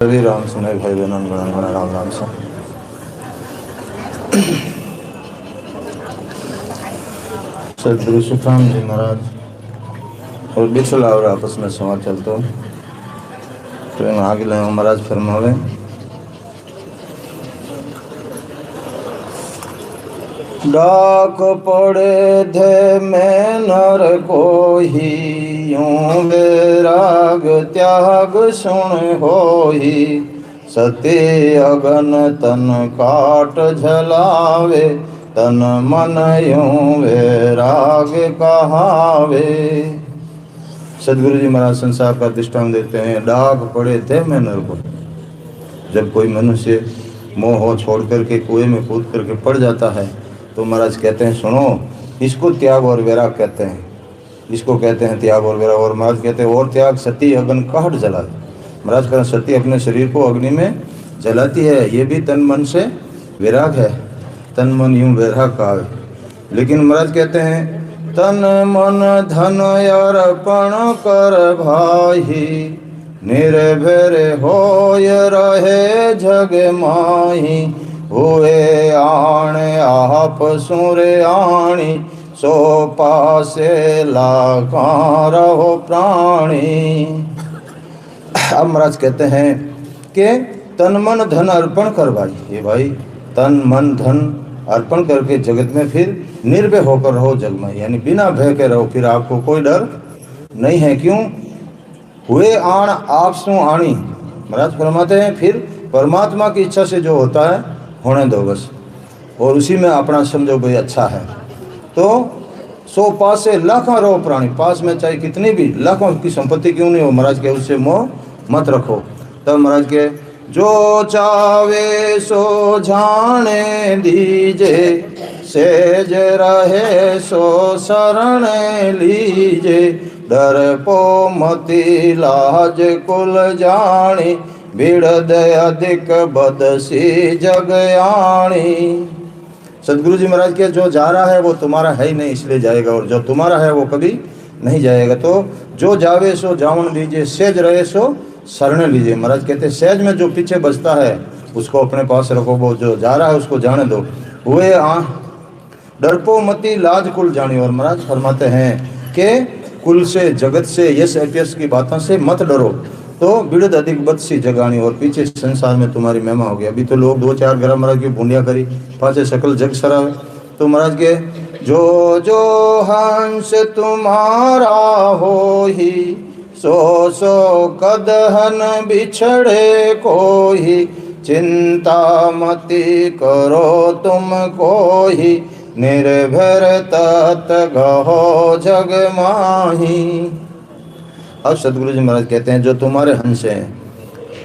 हरे राम सुने भाई बहनों गण राम राम से सदगुरु सुखराम जी महाराज और बिछला और आपस में संवाद चलते तो इन आगे ले महाराज फरमावे डाक पड़े थे मैं नर को ही यूं वैराग त्याग सुन होई सत्य अगन तन काट झलावे तन मन यूं वैराग कहावे। सदगुरु जी महाराज संसार का दृष्टांत देते हैं। डाक पड़े थे मैं नर को, जब कोई मनुष्य मोह छोड़ करके कुएं में कूद करके पड़ जाता है तो महाराज कहते हैं सुनो, इसको त्याग और वैराग कहते हैं, इसको कहते हैं त्याग और वैराग। और महाराज कहते हैं और त्याग सती अग्नि काट जलाए। महाराज कहते हैं सती अपने शरीर को अग्नि में जलाती है, ये भी तन मन से वैराग है, तन मन यूं वैराग का है। लेकिन महाराज कहते हैं तन मन धन अर्पण कर भाई निर्भय होय रहे जग माही हुए आण आप सुरे आणी सो पासे लाखा रहो प्राणी। अब महाराज कहते हैं कि तन मन धन अर्पण कर भाई, ये भाई तन मन धन अर्पण करके जगत में फिर निर्भय होकर रहो जग में, यानी बिना भय के रहो, फिर आपको कोई डर नहीं है। क्यों? हुए आण आप सु आणी। महाराज फरमाते हैं फिर परमात्मा की इच्छा से जो होता है होने दो बस, और उसी में अपना समझो भाई अच्छा है। तो सो पास से लाखों रहो प्राणी, पास में चाहे कितनी भी लाखों की संपत्ति क्यों नहीं हो, महाराज के उससे मोह मत रखो। तब महाराज के जो चावे सो जाने दीजे सेज रहे सो शरण लीजे डर पो मति लाज कुल जानी बिड़द अधिक बदसी जग आणी। सदगुरु जी महाराज के जो जा रहा है वो तुम्हारा है ही नहीं, इसलिए जाएगा, और जो तुम्हारा है वो कभी नहीं जाएगा। तो जो जावे सो जावन लीजिए सेज रहे सो शरण लीजिए। महाराज कहते सेज में जो पीछे बचता है उसको अपने पास रखो, वो जो जा रहा है उसको जाने दो। हुए डरपो मती लाज कुल जानी। और महाराज फरमाते हैं कि कुल से जगत से यश ऐतिहास की बातों से मत डरो, तो बिड़द अधिक बद सी जगानी, और पीछे संसार में तुम्हारी महिमा हो गया। अभी तो लोग दो चार ग्राम महाराज की भूंडिया करी पाछे सकल जग सरावे। तो महाराज के जो जो हंस तुम्हारा हो ही सो सो कदहन बिछड़े को ही चिंता मति करो तुम को ही निर्भर तत गहो जग माही। अब सदगुरु जी महाराज कहते हैं जो तुम्हारे हंस हैं,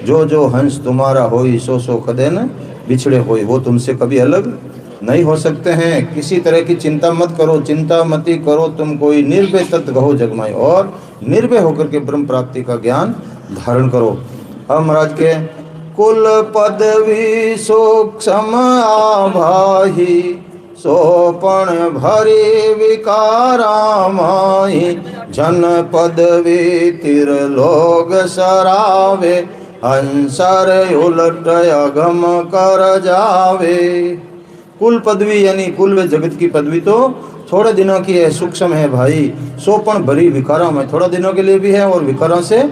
जो जो हंस तुम्हारा होई सो सो कदन बिछड़े होई, वो तुमसे कभी अलग नहीं हो सकते हैं। किसी तरह की चिंता मत करो, चिंता मती करो तुम कोई निर्भय तत् गहो जगमाई, और निर्भय होकर के ब्रह्म प्राप्ति का ज्ञान धारण करो। अब महाराज के कुल पदवी सूक्ष्म आभाही सोपण भरी विकारा माही जन पदवी तिर लोग सरावे हंसर उलट अगम कर जावे। कुल पदवी यानी कुल व जगत की पदवी तो थोड़े दिनों की है, सूक्ष्म है भाई। सोपण भरी विकारा में थोड़ा दिनों के लिए भी है और विकारों से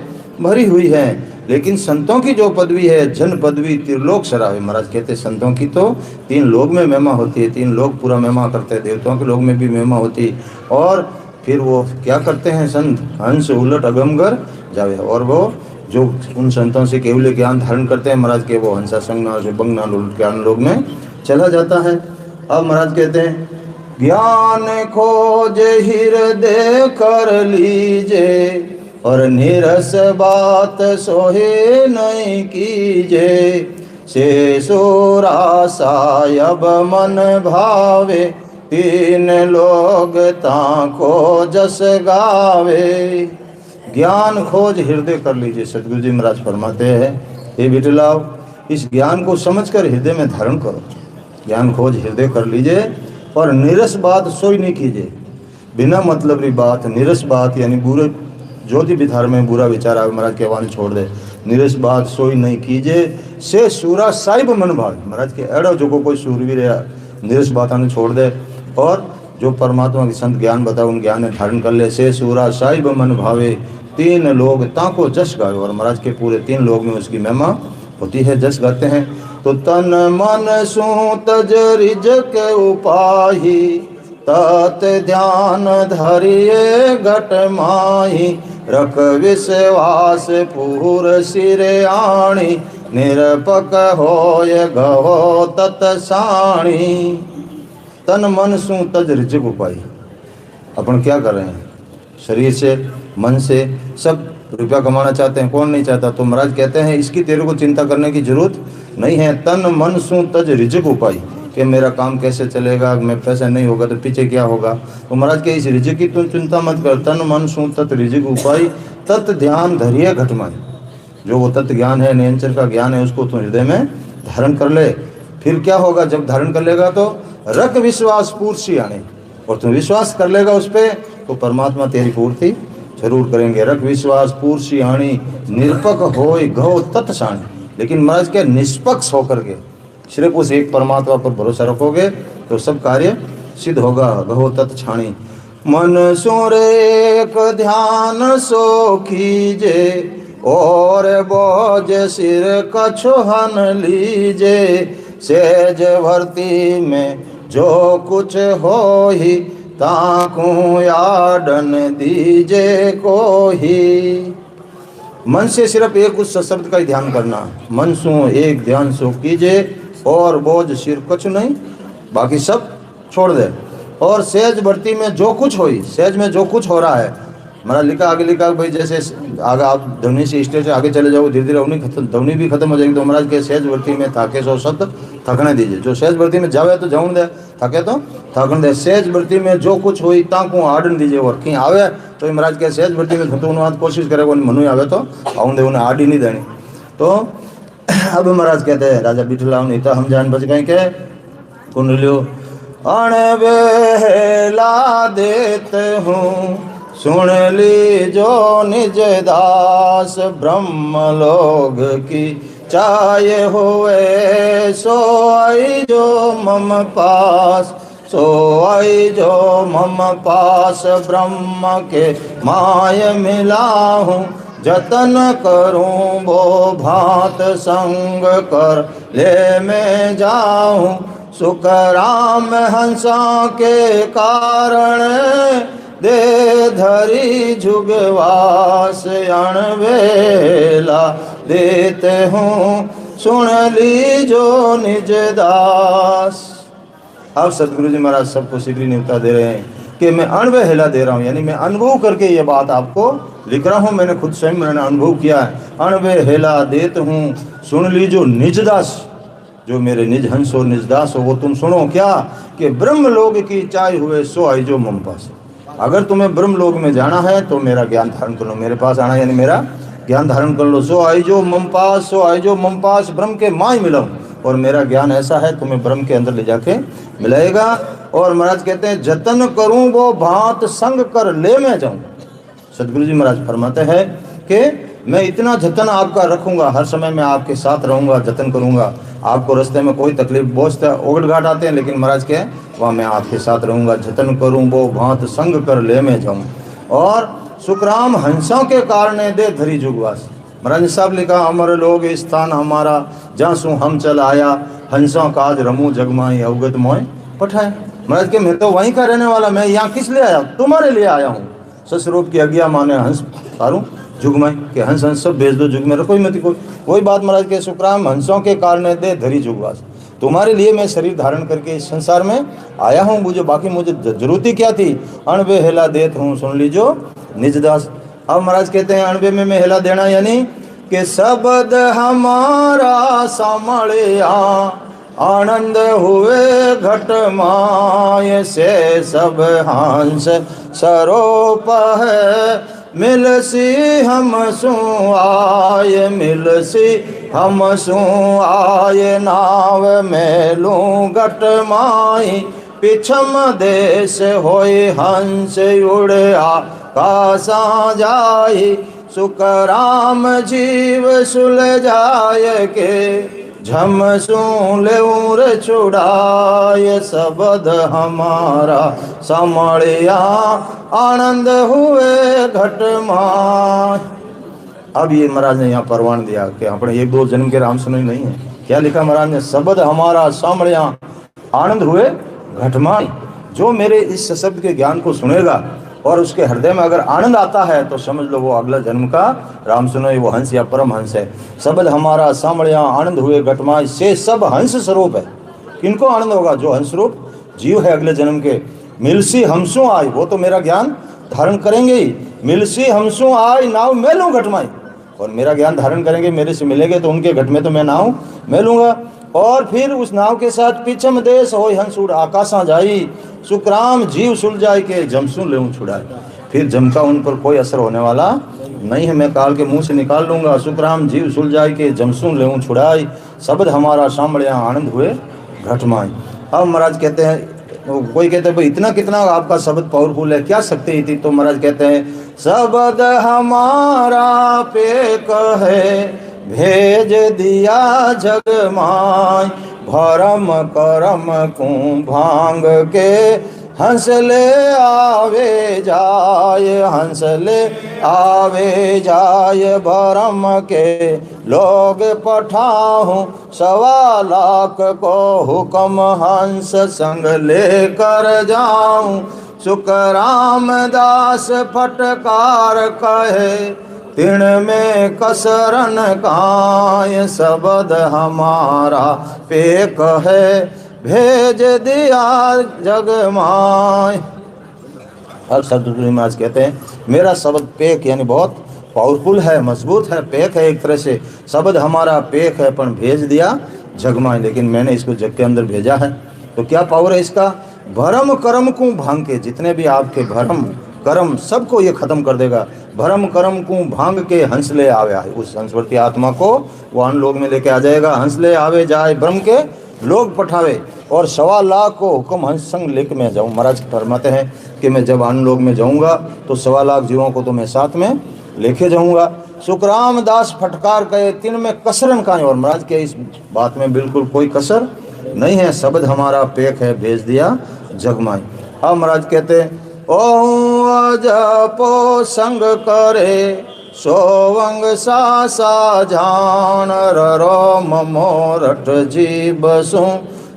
भरी हुई है। लेकिन संतों की जो पदवी है जन पदवी त्रिलोक सरावे। महाराज कहते संतों की तो तीन लोक में महिमा होती है, तीन लोग पूरा महिमा करते हैं, देवताओं के लोक में भी महिमा होती है। और फिर वो क्या करते हैं संत, हंस उलट अगमगर जावे, और वो जो उन संतों से केवल ज्ञान धारण करते हैं महाराज के, वो हंसा संगना बंगना उलट ज्ञान लोग में चला जाता है। अब महाराज कहते हैं ज्ञान खोज हृदय कर लीजे और निरस बात सोहे नहीं कीजे से सोरासायब मन भावे तीन लोग ताको जस गावे। ज्ञान खोज हृदय कर लीजिए। सदगुरु जी महाराज फरमाते हैं हे बिटलाओ, इस ज्ञान को समझकर हृदय में धारण करो। ज्ञान खोज हृदय कर लीजिए और निरस बात सोई नहीं कीजिए। बिना मतलब की बात, निरस बात यानी बुरे जो भी विचार में बुरा विचार आवे महाराज के वाणी छोड़ दे। निरस बात सोई नहीं कीजे से सूरा साहिब मन भावे। महाराज के अड़ो जो कोई सूरवीर है निरस बात ने छोड़ दे और जो परमात्मा के संत ज्ञान बताओ उन ज्ञान धारण कर ले, से सूरा साहिब मन भावे, तीन लोग ताको जस गावे। और महाराज के पूरे तीन लोग में उसकी महिमा होती है, जस गाते हैं। तो तन मन सू तज रिज के उपाही, तत ध्यान धरिए घट माही, रख विश्वास पूर सिरे आणी, निरपक होय गहो तत साणी। तन मन सू तज रिज उपाई, अपन क्या कर रहे हैं? शरीर से मन से सब रुपया कमाना चाहते हैं, कौन नहीं चाहता? तो महाराज कहते हैं इसकी तेरे को चिंता करने की जरूरत नहीं है। तन मन सू तज रिजक उपाई, कि मेरा काम कैसे चलेगा, मैं पैसा नहीं होगा तो पीछे क्या होगा। तो महाराज के इस रिजक की तुम चिंता मत कर। तन मन सू तत रिजक उपाई, तत् ध्यान धरिए घटमाई। जो वो तत्व ज्ञान है, नियंत्रण का ज्ञान है, उसको तुम हृदय में धारण कर ले। फिर क्या होगा? जब धारण कर लेगा तो रख विश्वास पूर्ति आने, और तुम विश्वास कर लेगा उस पर तो परमात्मा तेरी पूर्ति जरूर करेंगे। रख विश्वास पूर्ति आनी, निरपक होय गहो तत्साणी। लेकिन महाराज के निष्पक्ष होकर के सिर्फ उस एक परमात्मा पर भरोसा रखोगे तो सब कार्य सिद्ध होगा। गहो तत्छाणी। मन सोरेक ध्यान सो कीजे, और बोझ सिर कछुहन लीजे, सेज भर्ती में जो कुछ हो ही, ताकू याडन दीजे को ही। मन से सिर्फ एक उस शब्द का ही ध्यान करना। मन सो एक ध्यान सो कीजे, और बोझ सिर कुछ नहीं, बाकी सब छोड़ दे। और सहज भर्ती में जो कुछ होई, सहज में जो कुछ हो रहा है, महाराज लिखा आगे लिखा भाई जैसे आगे आप ध्वनि से स्टेज से आगे चले जाओ, धीरे धीरे ध्वनि भी खत्म हो जाएगी। तो महाराज के सहज भर्ती में थाके सो शब्द थकने दीजिए। जो सहज भर्ती में जावे तो जाऊन दे, थके तो थकन दे। सहज भर्ती में जो कुछ हुई ताकू आड़न दीजिए। और कहीं आवे तो महाराज के सहज भर्ती में थकून कोशिश करे, मनु आवे तो आऊन दे, उन्हें आड़ी नहीं देनी। तो अब महाराज कहते हैं राजा बिठला नहीं तो हम जान बच गए के कुंडलियो अणबेला देते हूँ, सुन ली जो निज दास, ब्रह्म लोग की चाहे हुए, सो आई जो मम पास, सो आई जो मम पास, ब्रह्म के माय मिला हूँ, जतन करूं वो भात संग कर ले मैं जाऊं, सुख राम हंसा के कारण, दे धरी जुगवास, अणबेला देते हूँ, सुन ली जो निज दास। अब सतगुरु जी महाराज सबको सीधी नियुक्ता दे रहे हैं कि मैं अणबेला दे रहा हूँ, यानी मैं अनुभव करके ये बात आपको लिख रहा हूँ। मैंने खुद स्वयं मैंने अनुभव किया है। अणबेला देत हूँ, सुन ली जो निज दास, जो मेरे निज हंस और निज दास हो वो तुम सुनो। क्या कि ब्रह्म लोग की चाय हुए, सो आई जो मम पास। अगर तुम्हें ब्रह्म लोग में जाना है तो मेरा ज्ञान धारण कर लो, मेरे पास आना यानी मेरा ज्ञान धारण कर लो। सो आई जो मम पास, सो आई जो मम पास, ब्रह्म के माय मिलाऊं। और मेरा ज्ञान ऐसा है तुम्हें ब्रह्म के अंदर ले जाके मिलाएगा। और महाराज कहते हैं जतन करूं वो भांत संग कर ले मैं जाऊं। सदगुरु जी महाराज फरमाते हैं कि मैं इतना जतन आपका रखूंगा, हर समय मैं आपके साथ रहूंगा, जतन करूंगा। आपको रास्ते में कोई तकलीफ बहुत ओगट घाट आते हैं, लेकिन महाराज के वहाँ मैं आपके साथ रहूंगा। जतन करूं वो भांत संग कर ले मैं जाऊं। और सुखराम हंसों के कारण दे धरी जुगवास। महाराज साहब लिखा अमर लोग स्थान हमारा, जहाँ सू हम चल आया, हंसों काज रमू जगमाई, अवगत मोय पठाए। महाराज के मैं तो वहीं का रहने वाला, मैं यहाँ किस लिए आया? तुम्हारे लिए आया हूँ। ससरूप की आज्ञा माने हंस तारू जुग में, कि हंस हंस सब भेज दो, जुग में रखो ही मत कोई। वही बात महाराज के सुखराम हंसों के कारण दे धरी जुगवास। तुम्हारे लिए मैं शरीर धारण करके इस संसार में आया हूँ, मुझे बाकी मुझे जरूरत ही क्या थी। अणबे हेला देत हूँ, सुन लीजो निजदास। अब महाराज कहते हैं अणबे में मैं हेला देना, यानी कि शब्द हमारा सामड़िया, आनंद हुए घट माय, से सब हंस सरोप है, मिलसी हम सु आय, मिलसी हम सु आय, नाव में लूं घट माई, पिछम देश होय हंस उड़े आकाशा जाई, सुख राम जीव सुलझाय के झमसू लेऊर छुड़ाय शब्द हमारा समड़िया आनंद हुए घटमाय। अब ये महाराज ने यहाँ परवान दिया कि अपने एक दो जन्म के राम सुने नहीं है। क्या लिखा महाराज ने? शब्द हमारा सामड़िया आनंद हुए घटमाय। जो मेरे इस शब्द के ज्ञान को सुनेगा और उसके हृदय में अगर आनंद आता है तो समझ लो वो अगला जन्म का राम सुनो वो हंस या परम हंस है। शब्द हमारा सामड़िया आनंद हुए घटमाय से सब हंस स्वरूप है। किनको आनंद होगा? जो हंस रूप जीव है अगले जन्म के। मिलसी हमसू आय, वो तो मेरा ज्ञान धारण करेंगे ही। मिलसी हमसू आय नाव मैं लूँ घटमाई, और मेरा ज्ञान धारण करेंगे, मेरे से मिलेंगे तो उनके घट में तो मैं नाव मैं लूंगा। और फिर उस नाव के साथ पीछम देश हो हंस उड़ आकाशा जाई सुखराम जीव सुलझाई के जमसू ले छुड़ाए। फिर जम का उन पर कोई असर होने वाला नहीं है। मैं काल के मुंह से निकाल लूंगा सुखराम जीव सुलझाई के जमसू ले छुड़ाई शब्द हमारा सामड़िया आनंद हुए घटमाई। अब महाराज कहते हैं, कोई कहते हैं भाई इतना कितना आपका शब्द पावरफुल है, क्या शक्ति थी? तो महाराज कहते हैं शब्द हमारा पे कहे भेज दिया जग माय भरम करम को भांग के हंस ले आवे जाय हंस ले आवे जाय भरम के लोग पठाऊं 1.25 लाख को हुक्म हंस संग ले कर जाऊं सुख रामदास फटकार कहे तिण में कसरन काय शब्द हमारा पे कहे भेज दिया जग माय। अब सदगुरु महाराज कहते हैं मेरा शब्द पेक यानी बहुत पावरफुल है, मजबूत है, पेक है, एक तरह से शब्द हमारा पेक है पर भेज दिया जग माय, लेकिन मैंने इसको जग के अंदर भेजा है। तो क्या पावर है इसका? भरम कर्म को भांग के, जितने भी आपके भरम कर्म सबको ये खत्म कर देगा। भरम कर्म को भांग के हंस ले आवे, उस हंसवर्ती आत्मा को वो अन लोग में लेके आ जाएगा। हंस ले आवे जाए ब्रह्म के लोग पठावे और 1.25 लाख को हुक्म हंस संग लेके मैं जाऊँ। महाराज फरमाते हैं कि मैं जब अन लोग में जाऊँगा तो 1.25 लाख जीवों को तो मैं साथ में लेके जाऊँगा। सुखराम दास फटकार कहे तिन में कसरन का नहीं, और महाराज के इस बात में बिल्कुल कोई कसर नहीं है। शब्द हमारा पेक है भेज दिया जगमाई। अब महाराज कहते ओ जपो संग करे सोवंग सा जान रो ममोरठ जीव सु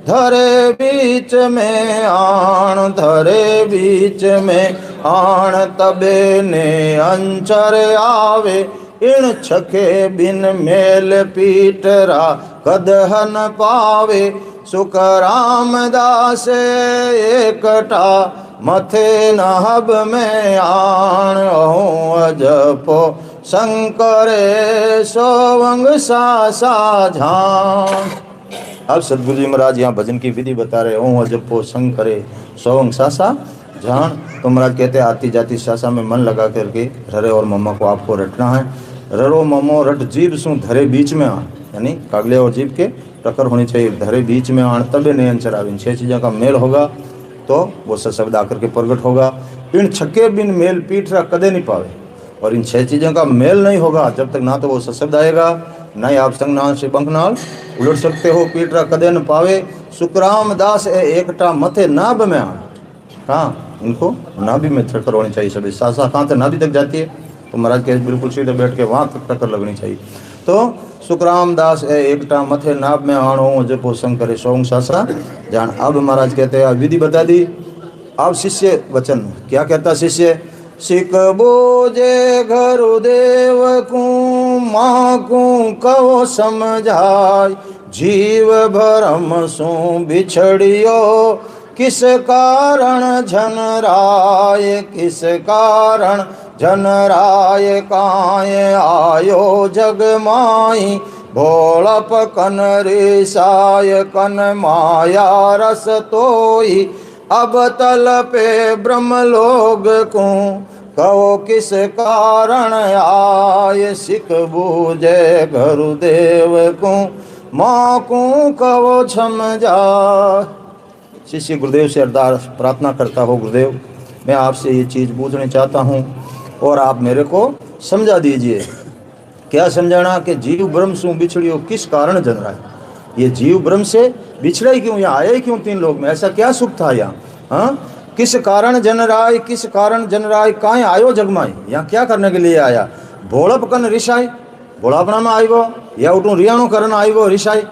धरे बीच में आण धरे बीच में आण तबे ने अंचर आवे इन छके बिन मेल पीटरा कदहन पावे सुख रामदास एकटा मथे नहब में आण अजपो शंकरे सोवंग सा झान। अब सदगुरु जी महाराज यहाँ भजन की विधि बता रहे हो अजपो शंकरे सोवंग सा झान। तो महाराज कहते हैं आती जाती सासा में मन लगा करके ररे और मम्मा को आपको रटना है। ररो ममो रट जीव सु धरे बीच में आण, यानी कागले और जीव के टक्कर होनी चाहिए। धरे बीच में आण तबे नयन चरावे, 6 चीज़ों का मेल होगा तो वो शब्द आकर के प्रकट होगा। इन छक्के बिन मेल पीठ रहा कदे नहीं पावे, और इन 6 चीज़ों का मेल नहीं होगा जब तक ना तो वो शब्द आएगा ना ही आप संग नाल से पंख नाल उलट सकते हो। पीठ रहा कदे न पावे सुखराम दास एकटा मथे नाभ में आण। हाँ, उनको नाभि में टक्कर होनी चाहिए। सभी सासा कहाँ तक नाभि तक जाती है, तो महाराज के बिल्कुल सीधे बैठ के वहाँ तक टक्कर लगनी चाहिए। तो सुखराम दास एकटा मथे नाभ में आणो जपो शंकरे सोंग सासा जान। अब महाराज कहते हैं विधि बता दी। अब शिष्य वचन क्या कहता शिष्य? सिख बोझे गुरुदेव को माँ को कहो समझाय जीव भरम सो बिछड़ियो किस कारण झन राय किस कारण जन राय काय आयो जग माई भोलप कन रिसाय कन माया रस तोई अब तल पे ब्रह्म लोग को कहो किस कारण आय सिख बूझे गुरुदेव को माँ को कहो क्षम जा। शिष्य गुरुदेव से अरदास प्रार्थना करता हो गुरुदेव मैं आपसे ये चीज़ पूछना चाहता हूँ और आप मेरे को समझा दीजिए। क्या समझाना कि जीव ब्रह्म सु बिछड़ियो किस कारण जन रहा है? ये जीव ब्रह्म से बिछड़ा ही क्यों, यहाँ आया ही क्यों तीन लोग में? ऐसा क्या सुख था यहाँ? हाँ, किस कारण जन रहा है, किस कारण जन रहा है, कहाँ आयो जगमाई, यहाँ क्या करने के लिए आया? भोड़प कन रिशाई, भोड़ापना में आयो या उठू रियाणो करन आयो रिशाई,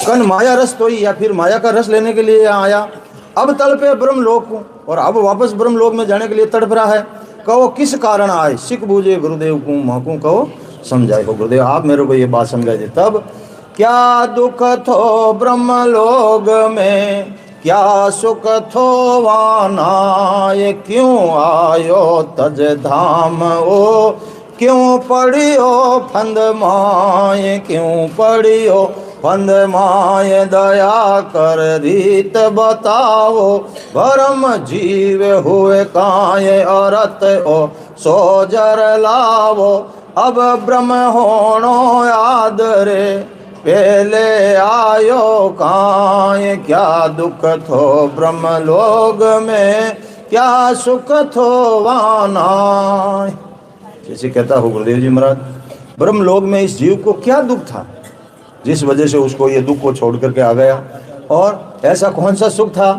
कन माया रस तो या फिर माया का रस लेने के लिए यहाँ आया। अब तड़पे ब्रह्म लोक को और अब वापस ब्रह्म लोक में जाने के लिए तड़प रहा है। कहो किस कारण आए? सिख बूझे गुरुदेव को महकू कहो समझाए। हो गुरुदेव आप मेरे को ये बात समझाए दे। तब क्या दुख थो ब्रह्म लोग में, क्या सुख थो वाना, ये क्यों आयो तज धाम ओ, क्यों पड़ियो फंद माए, क्यों पड़ियो फंद माए, दया कर रीत बताओ, भरम जीव हुए काये, औरत ओ सोजर लावो, अब ब्रह्म होनो याद रे, पहले आयो काये, क्या दुख थो ब्रह्म लोग में, क्या सुख थो वाना। जैसे कहता हो गुरुदेव जी महाराज, ब्रह्म लोक में इस जीव को क्या दुख था जिस वजह से उसको ये दुख को छोड़ करके आ गया, और ऐसा कौन सा सुख था?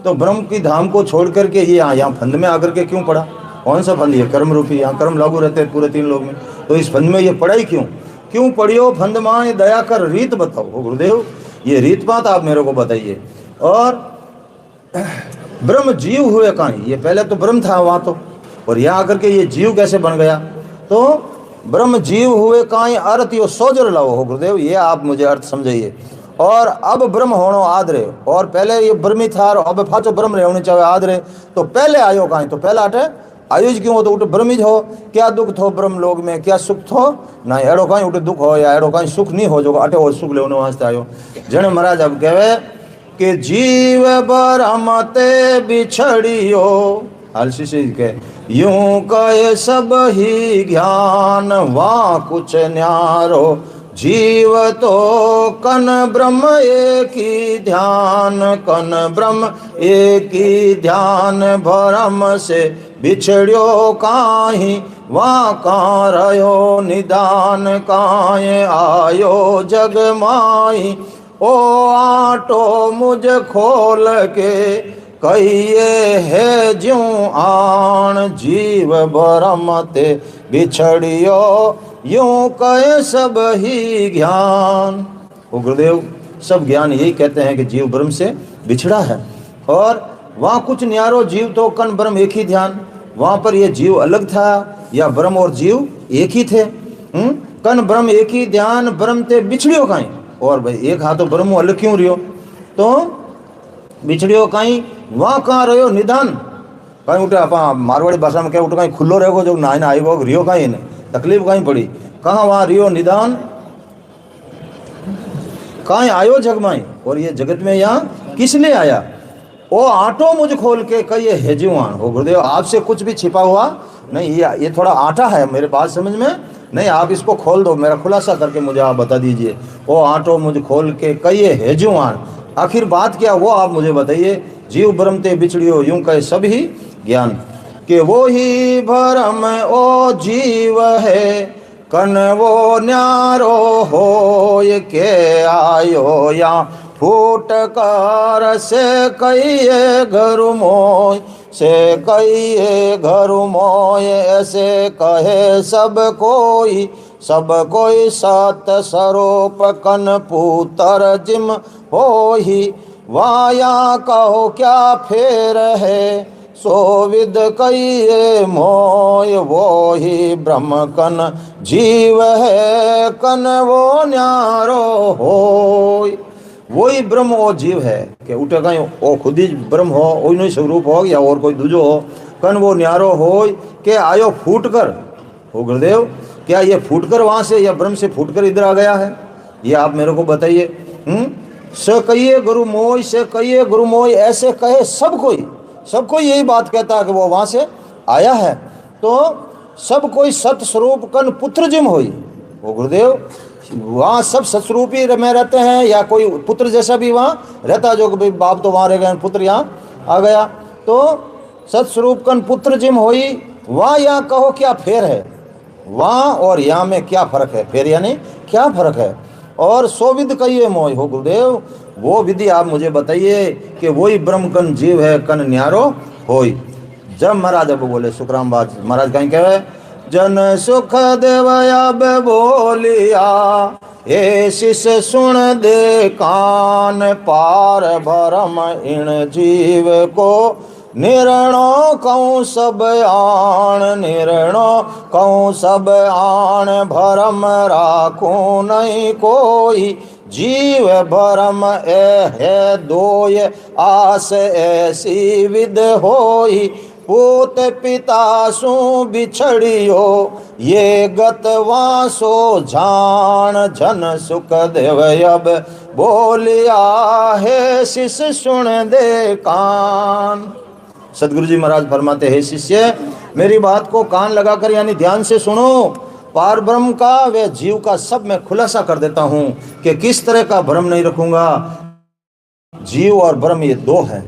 तो ब्रह्म की धाम को छोड़ करके ये यहाँ फंद में आकर के क्यों पड़ा? कौन सा फंद? ये कर्म रूपी, यहाँ कर्म लागू रहते हैं पूरे तीन लोग में, तो इस फंद में ये पड़ा ही क्यों? क्यों पढ़ियो फंद माए, दया कर रीत बताओ। हो गुरुदेव ये रीत बात आप मेरे को बताइए। और ब्रह्म जीव हुए कहाँ? ये पहले तो ब्रह्म था वहाँ तो, और यहाँ आकर के ये जीव कैसे बन गया? तो ब्रह्म जीव हुए काई अर्थ यो सोजर लाओ। हो गुरुदेव ये आप मुझे अर्थ समझाइए। और अब ब्रह्म होनो आदरे, और पहले ये ब्रह्मी था और अब फाचो ब्रह्म रहे होने चाहे आदरे, तो पहले आयो काई? तो पहला अटे आयुज क्यों हो? तो उठे ब्रह्मिज हो। क्या दुख थो ब्रह्म लोग में, क्या सुख थो ना? एड़ो कहीं उठे दुख हो या एड़ो कहीं सुख नहीं हो जो अटे हो सुख लेने वास्ते आयो। जने महाराज अब कहे कि जीव ब्रह्म ते बिछड़ियो, आलसी से के यूं कहे सब ही ज्ञान, वहाँ कुछ न्यारो, जीव तो कन ब्रह्म एक ही ध्यान, कन ब्रह्म एक ही ध्यान, भरम से बिछड़ियो काहीं, वहाँ कहाँ रहो निदान, काहे आयो जग माही, ओ आटो मुझ खोल के कहिए है ज्यों आन, जीव ब्रह्म ते बिछड़ियो यूं कहे सब ही ज्ञान। वो गुरुदेव सब ज्ञान यही कहते हैं कि जीव ब्रह्म से बिछड़ा है, और वहाँ कुछ न्यारो, जीव तो कन ब्रह्म एक ही ध्यान। वहाँ पर ये जीव अलग था या ब्रह्म और जीव एक ही थे? कन ब्रह्म एक ही ध्यान, ब्रह्म ते बिछड़ियो कहीं? और भाई एक हाथ तो ब्रह्म अलग क्यों रियो? तो बिछड़ियो कहीं, वहाँ कहाँ रहो निदान? कहीं उठे आप मारवाड़ी भाषा में क्या उठे कहीं खुल्लो रहेगो जो नाय ना आएगो, रियो कहीं ने तकलीफ कहीं पड़ी, कहाँ वहाँ रियो निदान, कहीं आयो जगमाई? और ये जगत में यहाँ किस लिए आया? ओ आटो मुझ खोल के कहिए हेजुआन। हो गुरुदेव आपसे कुछ भी छिपा हुआ नहीं, ये थोड़ा आटा है मेरे बात समझ में नहीं, आप इसको खोल दो, मेरा खुलासा करके मुझे आप बता दीजिए। ओ आटो मुझ खोल के कहिए हेजुआन, आखिर बात क्या वो आप मुझे बताइए। जीव ब्रह्म ते बिछड़ियो यूं कहे सब ही ज्ञान, कि वो ही भरम ओ जीव है, कन वो न्यारो हो, ये के आयो या फूट कर से कहिए घर मोय, से कहिए घर मोय, ऐसे कहे सब कोई सत स्वरूप कन पुत्र जिम हो ही, वाया कहो क्या फेर है, सो विद कहिए मोय, वो ही ब्रह्म कन जीव है, कन वो न्यारो होय। वही ब्रह्म और जीव है कि उठे कहीं वो खुद ही ब्रह्म हो, वही स्वरूप हो या और कोई दूजो हो, कन वो न्यारो हो के आयो फूट कर। हो गुरुदेव क्या ये फूट कर वहाँ से या ब्रह्म से फूट कर इधर आ गया है? ये आप मेरे को बताइए। स कहिए गुरु मोय, से कहिए गुरु मोय, ऐसे कहे सब कोई यही बात कहता है कि वो वहाँ से आया है। तो सब कोई सत स्वरूप कन पुत्र जिम होई। वो गुरुदेव वहाँ सब सतस्वरूप ही में रहते हैं या कोई पुत्र जैसा भी वहाँ रहता है, जो कि बाप तो वहाँ रह गए, पुत्र यहाँ आ गया। तो सतस्वरूप कन पुत्र जिम होई, वहाँ यहाँ कहो क्या फेर है? वहाँ और यहाँ में क्या फर्क है, फिर यानी क्या फर्क है। और सो विद कहिए मोय हो गुरुदेव, वो विधि आप मुझे बताइए कि वही ब्रह्म कन जीव है कन न्यारो होई। जब महाराज अब बोले सुखराम महाराज कहीं कहे, जन सुख देव अब बोलिया, ए शिष सुन दे कान, पार भरम इन जीव को, निर्णो कहूँ सब आण, निर्णो कहूँ सब आण, भरम राखूं नहीं कोई, जीव भरम ए है दोय, आस ऐसी विद होई, पूत पिता सु बिछड़ियो, ये गत वासो जान, जन सुख देव अब बोलिया, है शिष सुन दे कान। सदगुरु जी महाराज फरमाते हैं, शिष्य मेरी बात को कान लगाकर यानी ध्यान से सुनो। पार ब्रह्म का व जीव का सब मैं खुलासा कर देता हूं कि किस तरह का भ्रम नहीं रखूंगा। जीव और ब्रह्म ये दो है,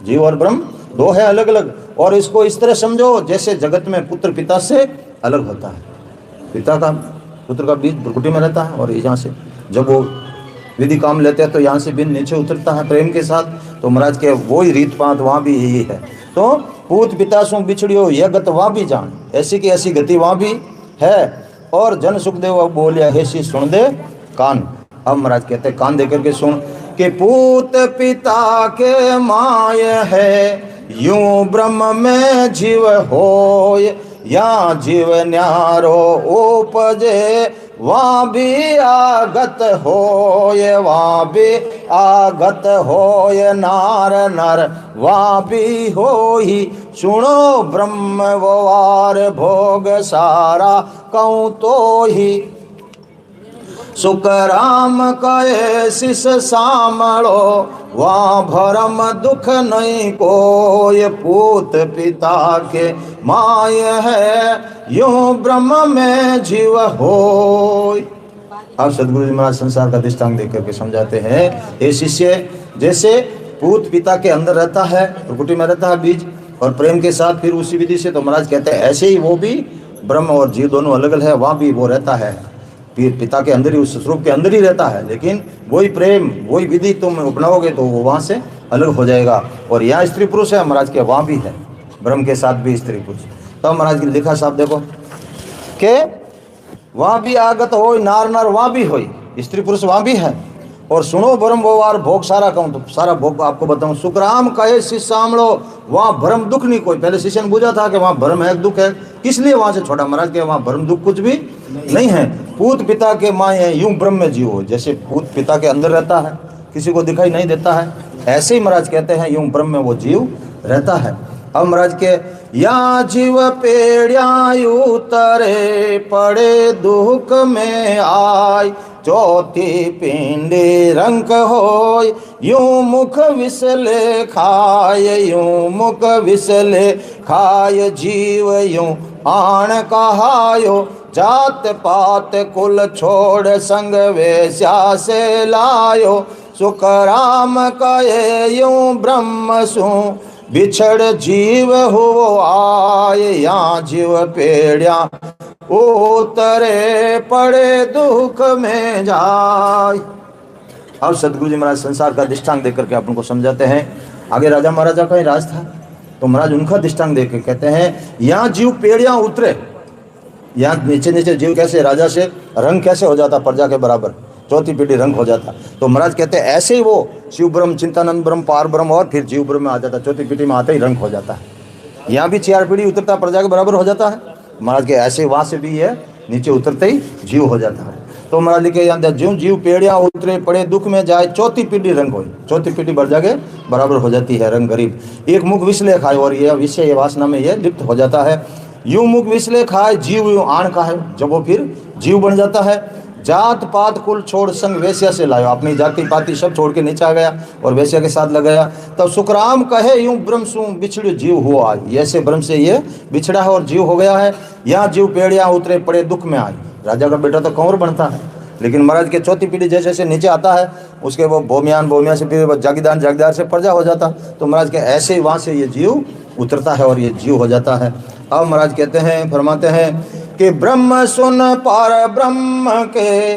जीव और ब्रह्म दो है अलग अलग। और इसको इस तरह समझो जैसे जगत में पुत्र पिता से अलग होता है। पिता का पुत्र का बीज भ्रुकुटी में रहता है और यहाँ से जब वो विधि काम लेते हैं तो यहाँ से बिन नीचे उतरता है प्रेम के साथ। तो महाराज के वही रीत पात वहाँ भी यही है। तो पूत पिता सु बिछड़ियो, यह गत वहाँ भी जान, ऐसी की ऐसी गति वहाँ भी है। और जन सुखदेव अब बोलिया, हे सी सुन दे कान। अब महाराज कहते हैं कान देकर के सुन कि पूत पिता के माय है, यूं ब्रह्म में जीव होय, या जीव न्यारो उपजे, वहाँ भी आगत होय, वहाँ भी आगत होय, नार नर वहाँ भी होई, सुनो ब्रह्म वार भोग सारा कहूँ तो ही, सुख राम कहे शिष सामलो, वहाँ भरम दुख नहीं कोय, पूत पिता के माय है, यूं ब्रह्म में जीव होय। अब सदगुरु जी महाराज संसार का दृष्टांत देकर के समझाते हैं, ये शिष्य जैसे पूत पिता के अंदर रहता है, प्रकृति में रहता है बीज, और प्रेम के साथ फिर उसी विधि से, तो महाराज कहते हैं ऐसे ही वो भी ब्रह्म और जीव दोनों अलग अलग है, वहाँ भी वो रहता है पिता के अंदर ही, उस स्वरूप के अंदर ही रहता है, लेकिन वही प्रेम वही विधि तुम अपनाओगे तो वो वहाँ से अलग हो जाएगा। और यहाँ स्त्री पुरुष है महाराज के, वहाँ भी है ब्रह्म के साथ भी स्त्री पुरुष। तो महाराज की लिखा साहब देखो के वहाँ भी आगत हो, नार नर वहाँ भी हो, स्त्री पुरुष वहाँ भी है। और सुनो ब्रह्म व्यवहार भोग सारा कहूँ, तो सारा भोग आपको बताऊँ। सुखराम कहे शिष्य सामलो, वहाँ भ्रम दुख नहीं कोई। पहले शिष्य ने पूछा था कि वहाँ भ्रम है दुख है, किस लिए वहाँ से छोड़ा महाराज के, वहाँ भ्रम दुख कुछ भी नहीं है। पूत पिता के माँ है, यूं ब्रह्म में जीव हो, जैसे पूत पिता के अंदर रहता है किसी को दिखाई नहीं देता है, ऐसे ही महाराज कहते हैं यूं ब्रह्म में वो जीव रहता है। अब महाराज के या जीव पेड़िया उतरे पड़े दुख में आय, चौथी पिंडी रंक होय, यूं मुख विसले खाय, यूं मुख विसले खाय, जीव यूं आण कहायो, जात पात कुल छोड़ संग वेश्या से लायो, सुख राम कहे यूं ब्रह्म सु बिछड़ जीव हो आय, या जीव पेड़िया उतरे पड़े दुख में जाय। अब सदगुरु जी महाराज संसार का दृष्टांत देकर के अपन को समझाते हैं। आगे राजा महाराजा का ही राज था, तो महाराज उनका दृष्टांत देकर कहते हैं यहाँ जीव पेड़िया उतरे, यहाँ नीचे नीचे जीव कैसे राजा से रंग कैसे हो जाता प्रजा के बराबर, चौथी पीढ़ी रंग हो जाता। तो महाराज कहते हैं ऐसे ही वो शिव ब्रह्म चिंतानंद ब्रह्म पार ब्रह्म और फिर जीव ब्रह्म में आ जाता, चौथी पीढ़ी में आते ही रंग हो जाता है। यहाँ भी 4 पीढ़ी उतरता प्रजा के बराबर हो जाता है। महाराज के ऐसे वहाँ से भी है नीचे उतरते ही जीव हो जाता है। तो महाराज लिखे ज्यों जीव पेड़िया उतरे पड़े दुख में जाए, चौथी पीढ़ी रंग हो, चौथी पीढ़ी बढ़ जाके बराबर हो जाती है रंग गरीब। एक मुख विषले खाए, और यह विषय ये वासना में ये लिप्त हो जाता है। यूं मुख विषले खाए जीव यूं आण का है, जब वो फिर जीव बन जाता है। जात पात कुल छोड़ संग वेश्या से लायो, अपनी जाति पाति सब छोड़ के नीचे आ गया और वेश्या के साथ लगाया। तब सुखराम कहे यूं ब्रह्म सु बिछड़े जीव हुआ, ऐसे ब्रह्म से ये बिछड़ा है और जीव हो गया है। यहाँ जीव पेड़िया उतरे पड़े दुख में आए। राजा का बेटा तो कंवर बनता है, लेकिन महाराज के चौथी पीढ़ी जैसे जैसे नीचे आता है उसके वो भूमियान से फिर जागीदार जागीदार से प्रजा हो जाता। तो महाराज के ऐसे ही वहाँ से ये जीव उतरता है और ये जीव हो जाता है। अब महाराज कहते हैं फरमाते हैं कि ब्रह्म सुन पर ब्रह्म के,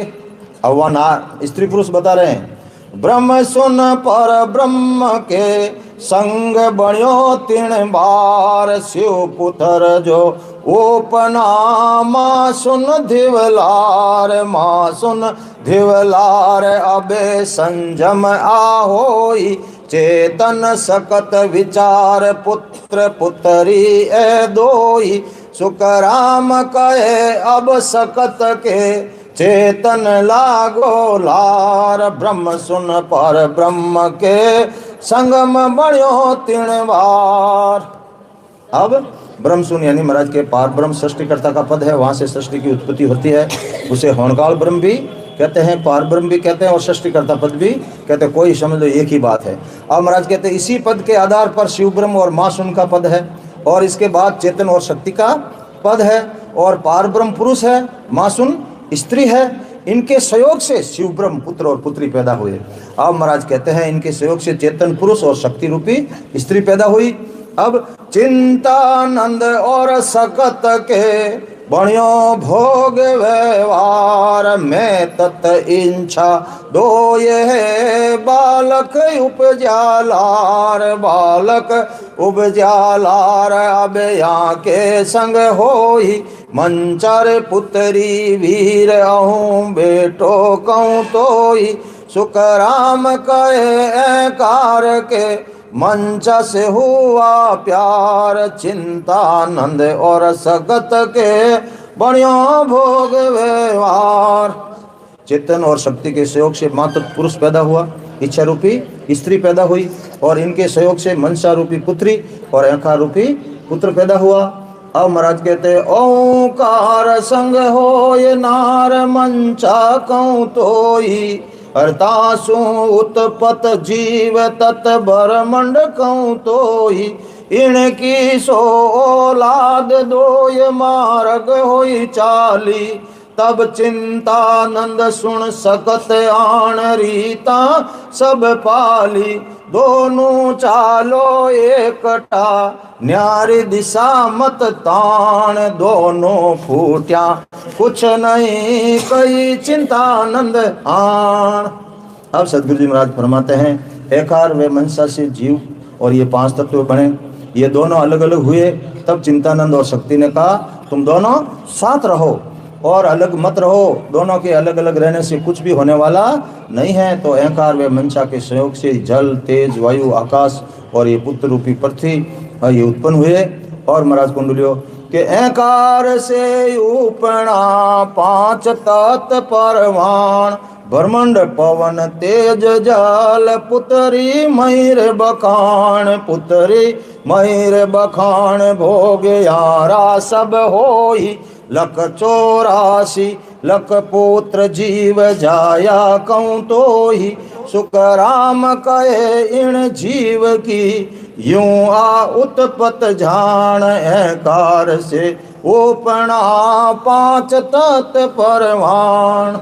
अब वह स्त्री पुरुष बता रहे हैं, ब्रह्म सुन पर ब्रह्म के संग बण्यो तीन बार, शिव पुत्र जो ओपना माँ सुन धिवलार, माँ सुन धिवलार, अबे संजम आहोई चेतन सकत विचार, पुत्र पुत्री ए दोई, सुख राम कहे अब सकत के चेतन लागो लार, ब्रह्म सुन पर ब्रह्म के संगम बण्यो तीन बार। अब ब्रह्म सुन यानी महाराज के पार ब्रह्म सृष्टिकर्ता का पद है, वहां से सृष्टि की उत्पत्ति होती है, उसे होनकाल ब्रह्म भी कहते हैं, पार ब्रह्म भी कहते हैं और सृष्टिकर्ता पद भी कहते हैं, कोई समझ लो एक ही बात है। अब महाराज कहते हैं इसी पद के आधार पर शिव ब्रह्म और माँ सुन का पद है, और इसके बाद चेतन और शक्ति का पद है, और पार ब्रह्म पुरुष है, माँ सुन स्त्री है। इनके सहयोग से शिव ब्रह्म पुत्र और पुत्री पैदा हुए। अब महाराज कहते हैं इनके सहयोग से चेतन पुरुष और शक्ति रूपी स्त्री पैदा हुई। अब चिंतानंद और सकत के बण्यो भोग व्यवहार, मैं तत इच्छा दो ये बालक उपजालार, बालक उपजालार, अब यहाँ के संग होई मंचर पुत्री वीर, अहूँ बेटो कहूँ तोई, सुख राम कहे कार के मंचा से हुआ प्यार, चिंतानंद और सकत के बण्यो भोग व्यवहार। चेतन और शक्ति के सहयोग से मात्र पुरुष पैदा हुआ, इच्छा रूपी स्त्री पैदा हुई, और इनके सहयोग से मनसा रूपी पुत्री और अहंकार रूपी पुत्र पैदा हुआ। अब महाराज कहते हैं ओंकार संग होय नार, मंचा कहूँ तोई, हरतासु उत्पत जीव तत ब्रह्मंड कहूँ तोई, इनकी सो औलाद दोय मार्ग होई चाली, तब चिंतानंद सुन सकत आन रीता सब पाली, दोनों चालो एकटा न्यारी दिशा मत ताण, दोनों फूट्या कुछ नहीं कई चिंतानंद आण। अब सदगुरु जी महाराज फरमाते हैं एकार व मनसा से जीव और ये पांच तत्व बने, ये दोनों अलग अलग हुए, तब चिंतानंद और शक्ति ने कहा तुम दोनों साथ रहो और अलग मत रहो, दोनों के अलग अलग रहने से कुछ भी होने वाला नहीं है। तो अहंकार व मंशा के सहयोग से जल, तेज, वायु, आकाश और ये पुत्र रूपी पृथ्वी ये उत्पन्न हुए। और महाराज कुंडलियों के अहंकार से उपना पांच तत् परमाण, ब्रह्मंड पवन तेज जल, पुत्री मयूर बखान, पुत्री मयूर बखान, भोग यारा सब होई लख 84 लख पुत्र जीव जाया कहूँ तो ही, सुख राम कहे इन जीव की यूं आ उत्पत जान, अहंकार से उपना पांच तत्व परमाण।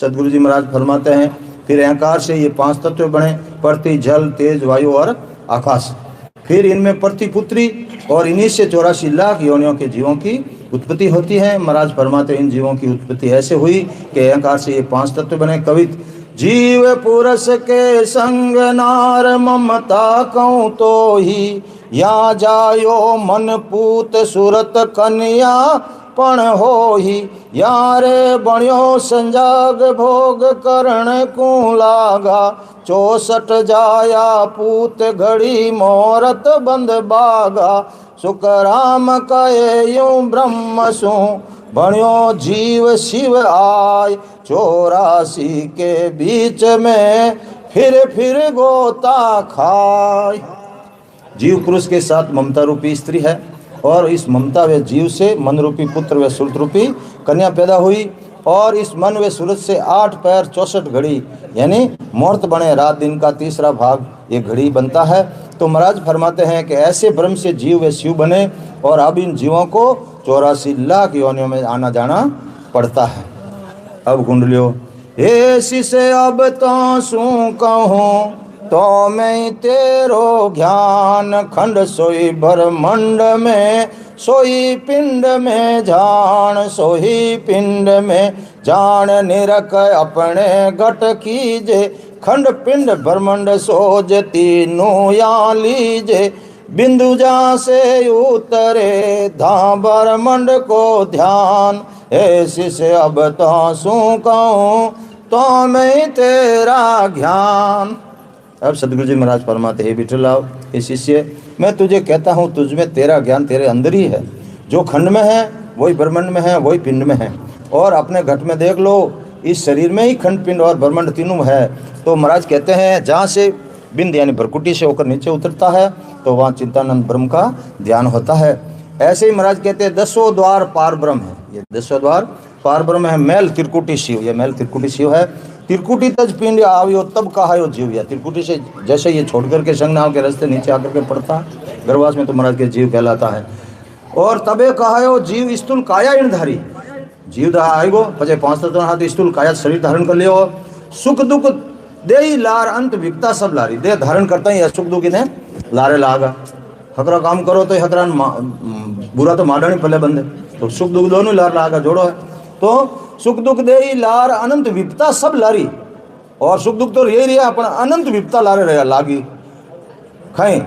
सदगुरु जी महाराज फरमाते हैं फिर अहंकार से ये पांच तत्व बने, पृथ्वी, जल, तेज, वायु और आकाश। फिर इनमें पृथ्वी पुत्री और इन्हीं से 84 लाख योनियों के जीवों की उत्पत्ति होती है। महाराज फरमाते इन जीवों की उत्पत्ति ऐसे हुई कि अहंकार से ये पांच तत्व बने। कवित जीव पुरुष के संग नार ममता कहूँ तो ही, या जायो मन पूत सुरत कन्या पण हो ही, यारे बण्यो संजाग भोग करण को लागा, 64 जाया पूत घड़ी मोरत बंद बागा, सुख राम कहे यूं ब्रह्म सु बण्यो जीव शिव आय, 84 के बीच में फिर गोता खाय। जीव पुरुष के साथ ममता रूपी स्त्री है और इस ममता व जीव से मन रूपी पुत्र व सुरत रूपी कन्या पैदा हुई, और इस मन व सूरत से 8 पैर 64 घड़ी यानी मुहूर्त बने, रात दिन का तीसरा भाग ये घड़ी बनता है। तो महाराज फरमाते हैं कि ऐसे ब्रह्म से जीव व शिव बने और अब इन जीवों को 84 लाख योनियों में आना जाना पड़ता है। अब कुंडलियों ऐसी से अब तो सू कहूँ तो मैं तेरो ज्ञान, खंड सोई ब्रह्मंड में सोई पिंड में जान, सोई पिंड में जान, निरख अपने घट कीजे, खंड पिंड ब्रह्मंड सोज तीनों या लीजे, बिंदु जा से उतरे धा ब्रह्मंड को ध्यान, हे शिष्य अब तो सू कहूँ तो मैं तेरा ज्ञान। अब सदगुरु जी महाराज फरमाते, हे विठलाओ, हे शिष्य, मैं तुझे कहता हूँ तुझ में तेरा ज्ञान तेरे अंदर ही है। जो खंड में है वही ब्रह्मंड में है, वही पिंड में है। और अपने घट में देख लो, इस शरीर में ही खंड पिंड और ब्रह्मंड तीनों में है। तो महाराज कहते हैं जहाँ से बिंद यानी भ्रकुटी से होकर नीचे उतरता है तो वहाँ चिंतानंद ब्रह्म का ध्यान होता है। ऐसे ही महाराज कहते हैं 10 द्वार पार ब्रह्म है। ये 10 द्वार पार ब्रह्म है। मैल त्रिकुटी शिव, ये मैल त्रिकुटी शिव है। त्रिकुटी तज पिंड आवियो तब कहायो जीव, या त्रिकुटी से जैसे ये छोड़ करके संज्ञाओं के रास्ते नीचे आकर के पड़ता है गर्भवास में, तो महाराज के जीव कहलाता है। और तबे कहायो जीव स्थूल काया इणधारी, जीव आएगो पचे 5 तत्व हाथ स्थूल काया शरीर धारण कर लियो। सुख दुख दे लार अंत विकता सब लारी, देह धारण करता ही सुख दुख ने लारे लागा। हकरा काम करो तो हकरा बुरा तो माडा नहीं पहले बंदे, तो सुख दुख दोनों लार लागा जोड़ो है। तो सुख दुख दे लार अनंत विपता सब लारी, और सुख दुख तो यही रहा अपन अनंत विपता लारे रहा लागी। खई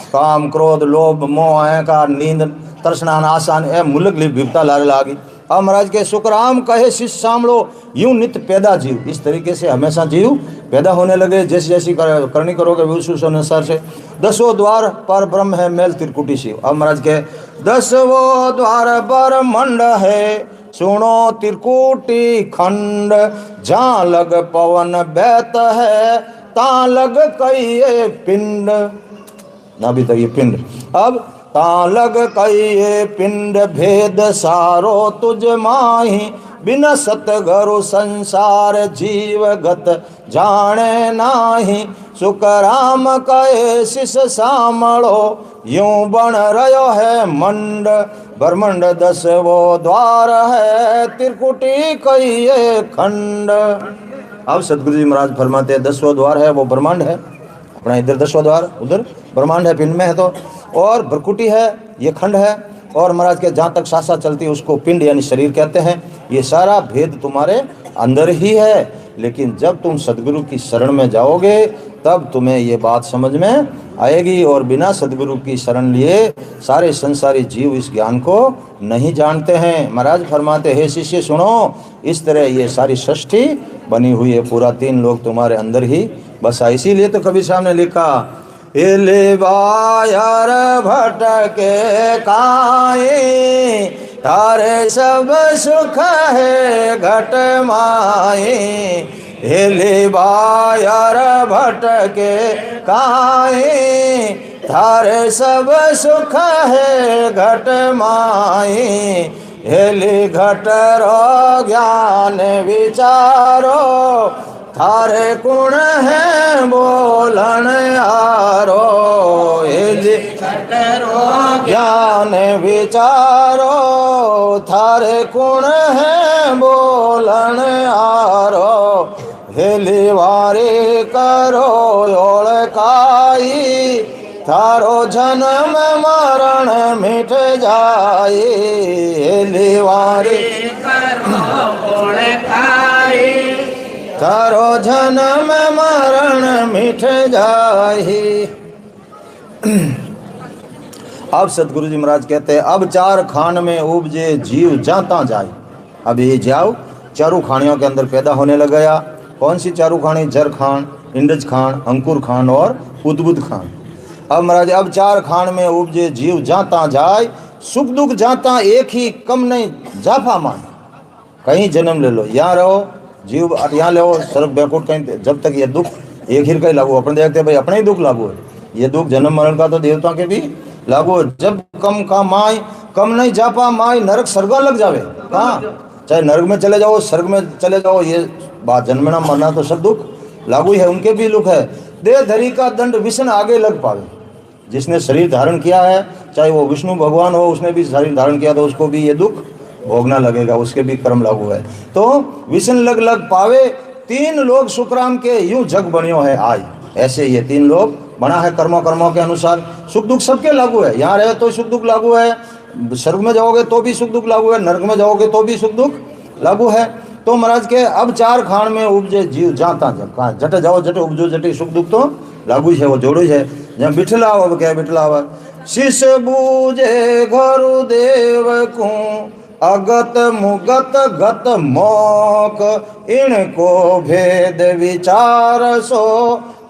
काम क्रोध लोभ मोह अहंकार नींद तृष्णा आसान ए मुलक विपता लारे लागी। अब महाराज के सुखराम कहे शिष्य सांभलो, यूं नित्य पैदा जीव, इस तरीके से हमेशा जीव पैदा होने लगे। जैसी जैसी करनी करोगे उस अनुसार से। 10 द्वार पर ब्रह्म है मैल त्रिकुटी शिव। अब महाराज के 10 द्वार ब्रह्मंड है, सुनो त्रिकुटी खंड, जहाँ लग पवन बैत है ता लग कई पिंड, ना भी तो ये पिंड। अब ता लग कई पिंड भेद सारो तुझ माही, बिना सतगुरु संसार जीवगत जाने नाही। सुखराम कहे शिष सामलो, यूं बन रयो है मंड, ब्रह्मंड 10 द्वार है, त्रिकुटी कई खंड। अब सतगुरु जी महाराज फरमाते हैं 10 द्वार है वो ब्रह्मांड है, अपना इधर 10 द्वार उधर ब्रह्मांड है, पिंड में है तो, और भ्रकुटी है ये खंड है। और महाराज के जहाँ तक सांसा चलती है उसको पिंड यानी शरीर कहते हैं। ये सारा भेद तुम्हारे अंदर ही है, लेकिन जब तुम सदगुरु की शरण में जाओगे तब तुम्हें ये बात समझ में आएगी। और बिना सदगुरु की शरण लिए सारे संसारी जीव इस ज्ञान को नहीं जानते हैं। महाराज फरमाते हे शिष्य सुनो, इस तरह ये सारी सृष्टि बनी हुई है, पूरा 3 लोग तुम्हारे अंदर ही बसा। इसीलिए तो कबीर साहब ने लिखा, ले बायर भटके काए, तारे सब सुख है घट माए। हेले बायर भटके काए, तारे सब सुख है घट माए। हेले घट रो ज्ञान विचारो, थारे कुण है बोलन आरो। हेले ज्ञान विचारो, थारे कुण है बोलन आरो। हेली वारी करो ओळखाई, थारो जन्म मरण मिट जाए। हेली वारी करो ओळखाई, थारो जन्म मरण मिट जाए। अब सतगुरु जी महाराज कहते हैं अब 4 खान में उपजे जीव जाता जाए। अब ये जाओ चारों खानियों के अंदर पैदा होने लग गया। कौन सी चारों खानी? जर खान, इंडज खान, अंकुर खान और उद्बुद्ध खान। अब महाराज अब 4 खान में उपजे जीव जाता जाए, सुख दुख जाता एक ही कम नहीं जाफा मान। कहीं जन्म ले लो, यहाँ रहो जीव यहाँ ले सर्व बैकुट कहीं, जब तक ये दुख एक ही का ही लागू। अपने देखते भाई अपना ही दुख लागू है, ये दुख जन्म मरण का तो देवताओं के भी लागू है। जब कम का माई कम नहीं जापा माई, नरक स्वर्ग लग जावे। हाँ, चाहे नरक में चले जाओ स्वर्ग में चले जाओ, ये बात जन्मना मरना तो सब दुख लागू है, उनके भी दुख है। देह धरी का दंड विष्णु आगे लग पावे। जिसने शरीर धारण किया है, चाहे वो विष्णु भगवान हो, उसने भी शरीर धारण किया तो उसको भी ये दुख भोगना लगेगा, उसके भी कर्म लागू है। तो विष्णु लग पावे। 3 लोग सुखराम के यूं जग बनियो है आज। ऐसे ये 3 लोग बना है कर्मों के अनुसार। सुख दुख सबके लागू है, यहाँ रहे तो सुख दुख लागू है, स्वर्ग में जाओगे तो भी सुख दुख लागू है, नरक में जाओगे तो भी सुख दुख लागू है। तो महाराज के अब चार खान में उपजे जीव जाता जब कहा जट जाओ जट उपजो जटे सुख दुख तो लागू है, वो जोड़ो है। जब बिठलाव अब क्या बिठलाव शिष बूझे गुरुदेव को अगत मुगत गत मोक इनको भेद विचार सो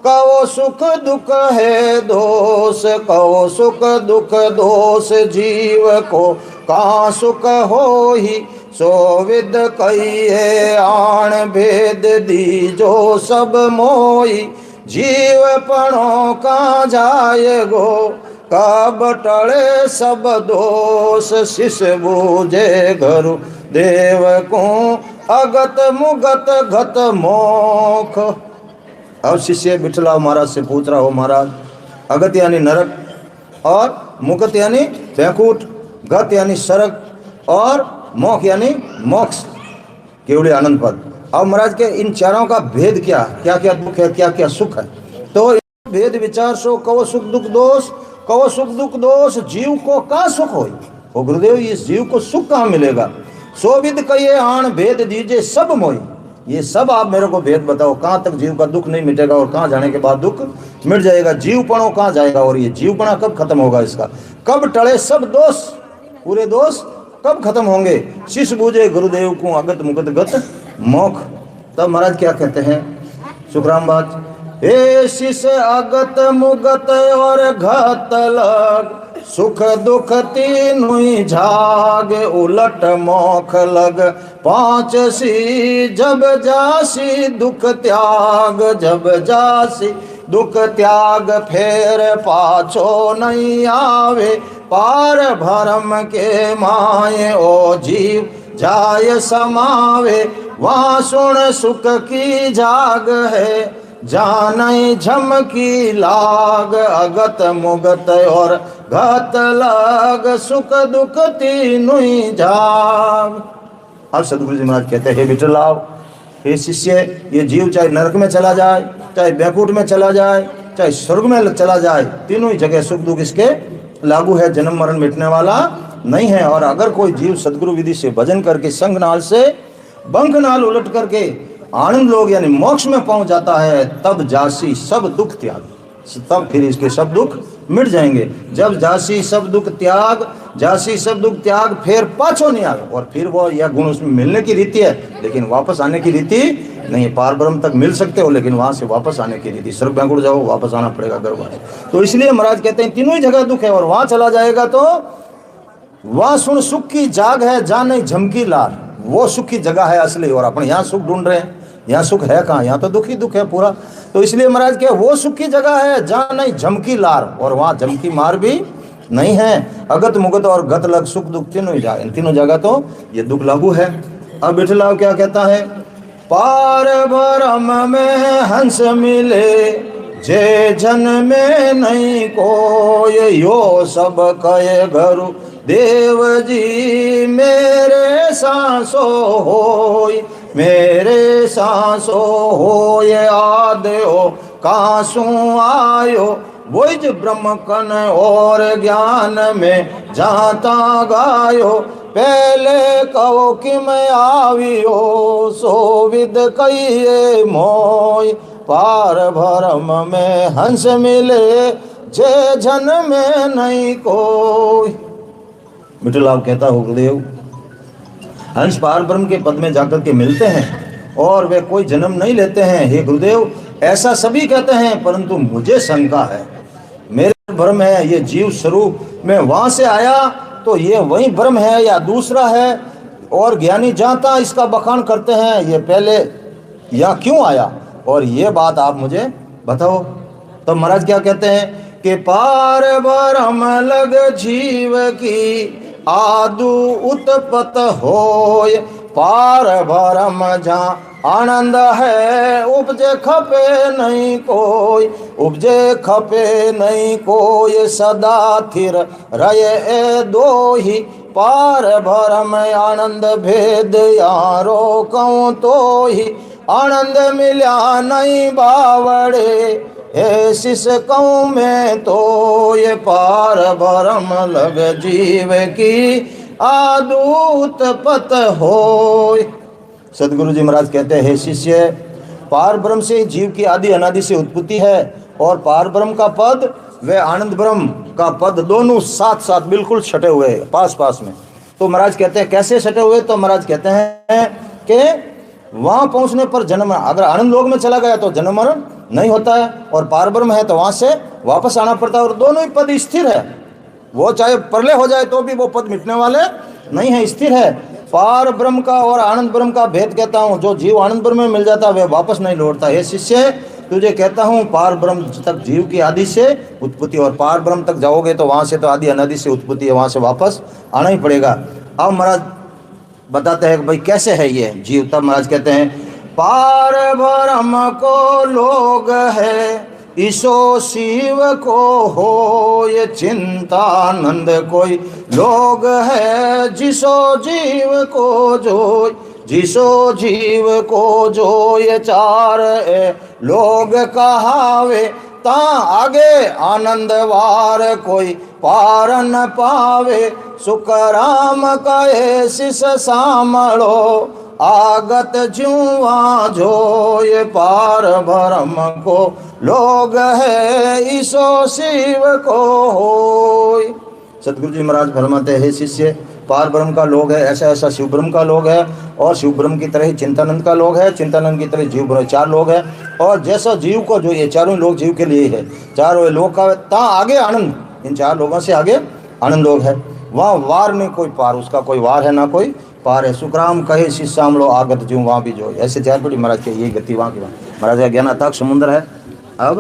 कहो सुख दुख है दोष, कहो सुख दुख दोष जीव को कहाँ सुख हो ही सो विद कहिए आण भेद दीजो सब मोई जीव पणो का जाए गो कब टले सब दोष शिष बूझे गुरु देव को अगत मुगत गत मोख। अब शिष्य बिठलाव महाराज से पूछ रहा हो महाराज अगत यानी नरक और मुगत यानी बैकुंठ, गत यानी स्वर्ग और मोक्ष यानी मोक्ष केवल आनंद पद। अब महाराज के इन चारों का भेद क्या, क्या क्या दुख है क्या क्या सुख है। तो भेद विचार सो कहो सुख दुख दोष, कहो सुख दुख दोष जीव को कहाँ सुख हो। ओ गुरुदेव इस जीव को सुख कहाँ मिलेगा। सो विद कहिए आण भेद दीजिए सब मोई, ये सब आप मेरे को भेद बताओ कहाँ तक जीव का दुख नहीं मिटेगा और कहाँ जाने के बाद दुख मिट जाएगा, जीवपणों कहाँ जाएगा और ये जीवपणा कब खत्म होगा, इसका कब टले सब दोष, पूरे दोष कब खत्म होंगे। शिष बूझे गुरुदेव को अगत मुगत गत मोख। तब महाराज क्या कहते हैं सुखराम बात, हे शिष अगत मुगत और घत लग सुख दुख तीनों ही झाग उलट मोख लग पांच सी जब जासी दुख त्याग, जब जासी दुख त्याग फेर पाछो नहीं आवे पार भरम के माये ओ जीव जाय समावे वहाँ सुन सुख की जाग है जान झमकी लाग अगत मुगत और घत लाग सुख दुख तीनों ही जाग। अब सदगुरु जी महाराज कहते हैं हे बिठलाव हे शिष्य ये जीव चाहे नरक में चला जाए, चाहे बैकुंठ में चला जाए, चाहे स्वर्ग में चला जाए, तीनों ही जगह सुख दुख इसके लागू है, जन्म मरण मिटने वाला नहीं है। और अगर कोई जीव सदगुरु विधि से भजन करके संग नाल से बंक नाल उलट करके आनंद लोग यानी मोक्ष में पहुंच जाता है तब जासी सब दुख त्याग, तब फिर इसके सब दुख मिट जाएंगे। जब जासी सब दुख त्याग, जासी सब दुख त्याग फिर पाछो नहीं आवे। और फिर वो यह गुण उसमें मिलने की रीति है लेकिन वापस आने की रीति नहीं है। पार ब्रह्म तक मिल सकते हो लेकिन वहां से वापस आने की रीति, स्वर्ग बैंकुट जाओ वापस आना पड़ेगा घर वाले। तो इसलिए महाराज कहते हैं तीनों ही जगह दुख है और वहां चला जाएगा तो वहां सुन सुख की जाग है जाने झमकी लार, वो सुख की जगह है असली। और अपन यहाँ सुख ढूंढ रहे हैं, यहाँ सुख है कहाँ, यहाँ तो दुख ही दुख है पूरा। तो इसलिए महाराज के वो सुख की जगह है जहाँ नहीं झमकी लार और वहाँ झमकी मार भी नहीं है। अगत मुगत और गत लग सुख दुख तीनों ही जाए, इन तीनों जगह तो ये दुख लागू है। अब बिठलाव क्या कहता है, पार भरम में हंस मिले जे जन में नहीं कोई यो सब कहे गुरु देव जी मेरे सांसो होय, मेरे सांसो होय आदयो कासू आयो बुझ ब्रह्म कन और ज्ञान में जाता गायो पहले कहो कि मैं आवियो सो विद कहिए मोय पार भरम में हंस मिले जे जन में नहीं कोई। बिठलाव कहता हो गुरुदेव हंस पार ब्रह्म के पद में जाकर के मिलते हैं और वे कोई जन्म नहीं लेते हैं। हे गुरुदेव ऐसा सभी कहते हैं परंतु मुझे शंका है, मेरे भ्रम है ये जीव स्वरूप में वहां से आया तो ये वही ब्रह्म है या दूसरा है। और ज्ञानी जाता इसका बखान करते हैं ये पहले या क्यों आया और ये बात आप मुझे बताओ। तो महाराज क्या कहते हैं कि पार ब्रह्म लग जीव की आदु उत्पत होय पार भरम जहाँ आनंद है उपजे खपे नहीं कोई, उपजे खपे नहीं कोई सदा थिर रहे दो ही पार भरम आनंद भेद यारो कहूँ तो ही आनंद मिल्या नहीं बावड़े हे शिष्य कहूँ में तो ये पार भरम लग जीव की आदूत पत होय। सदगुरु जी महाराज कहते हैं, हे शिष्य, पार ब्रह्म से जीव की आदि अनादि से उत्पत्ति है, और पार ब्रह्म का पद व आनंद ब्रह्म का पद दोनों साथ साथ बिल्कुल सटे हुए पास पास में। तो महाराज कहते हैं कैसे सटे हुए? तो महाराज कहते हैं कि वहां पहुंचने पर जन्म, अगर आनंद लोक में चला गया तो जन्म मरण नहीं होता है, और पार ब्रह्म है तो वहां से वापस आना पड़ता है, और दोनों ही पद स्थिर है। वो चाहे प्रलय हो जाए तो भी वो पद मिटने वाले नहीं है, स्थिर है। पार ब्रह्म का और आनंद ब्रह्म का भेद कहता हूँ, जो जीव आनंद ब्रह्म में मिल जाता है वह वापस नहीं लौटता। हे शिष्य, तुझे कहता हूँ पार ब्रह्म तक जीव की आदि से उत्पत्ति, और पार ब्रह्म तक जाओगे तो वहां से तो आदि अनादि से उत्पत्ति है, वहां से वापस आना ही पड़ेगा। अब महाराज बताते हैं कि भाई कैसे है ये जीव। तब महाराज कहते हैं, पार ब्रह्म को लोग है ईसो शिव को हो ये चिंतानंद, कोई लोग है जिसो जीव को जो, जिसो जीव को जो ये चार लोग कहावे, ता आगे आनंद वार कोई पार न पावे। सुख राम कहे शिष सामलो आगत जुआ जो, ये पार ब्रह्म को लोग है ईसो शिव को होय। सतगुरु जी महाराज फरमाते हैं, हे शिष्य, पार ब्रह्म का लोग है ऐसा ऐसा शिव ब्रह्म का लोग है, और शिव ब्रह्म की तरह ही चिंतानंद का लोग है, चिंतानंद की तरह जीव ब्रह्म, चार लोग है। और जैसा जीव को जो ये चारों लोग जीव के लिए है, चारों लोग का ता आगे आनंद, इन चार लोगों से आगे आनंद लोग है। वहाँ वार नहीं कोई पार, उसका कोई वार है ना कोई पार है। सुखराम कहे शिष्याम लो आगत जीव, वहाँ भी जो ऐसे चार बड़ी महाराज के ये गति वहाँ की, महाराज का ज्ञान अथाक समुद्र है। अब